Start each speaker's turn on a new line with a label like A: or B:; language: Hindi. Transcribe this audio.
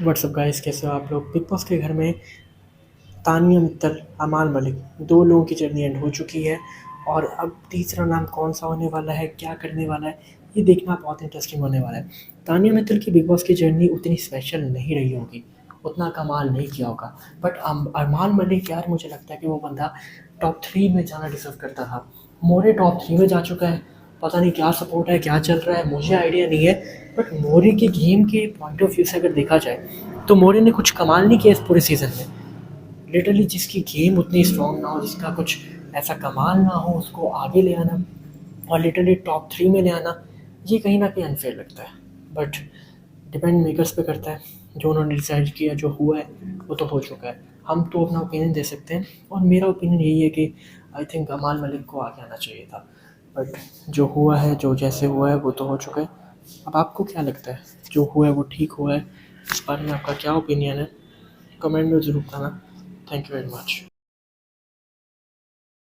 A: व्हाट्सअप गाइस, कैसे हो आप लोग। बिग बॉस के घर में तानिया मित्तल, अमाल मलिक, दो लोगों की जर्नी एंड हो चुकी है और अब तीसरा नाम कौन सा होने वाला है, क्या करने वाला है, ये देखना बहुत इंटरेस्टिंग होने वाला है। तानिया मित्तल की बिग बॉस की जर्नी उतनी स्पेशल नहीं रही होगी, उतना कमाल नहीं किया होगा, बट अमाल मलिक यार, मुझे लगता है कि वो बंदा टॉप 3 में जाना डिज़र्व करता था। मोरे टॉप 3 में जा चुका है। पता नहीं क्या सपोर्ट है, क्या चल रहा है, मुझे आइडिया नहीं है। बट मोरे के गेम के पॉइंट ऑफ व्यू से अगर देखा जाए तो मोरे ने कुछ कमाल नहीं किया इस पूरे सीज़न में। लिटरली जिसकी गेम उतनी स्ट्रॉन्ग ना हो, जिसका कुछ ऐसा कमाल ना हो, उसको आगे ले आना और लिटरली टॉप 3 में ले आना, ये कहीं न कहीं अनफेयर लगता है। बट डिपेंड मेकर्स पे करता है। जो उन्होंने डिसाइड किया, जो हुआ है वो तो हो चुका है। हम तो अपना ओपिनियन दे सकते हैं और मेरा ओपिनियन यही है कि आई थिंक अमाल मलिक को आगे आना चाहिए था। बट जो हुआ है, जो जैसे हुआ है वो तो हो चुका है। अब आपको क्या लगता है, जो हुआ है वो ठीक हुआ है? इस बारे में आपका क्या ओपिनियन है? कमेंट में ज़रूर बताना। Thank you very much.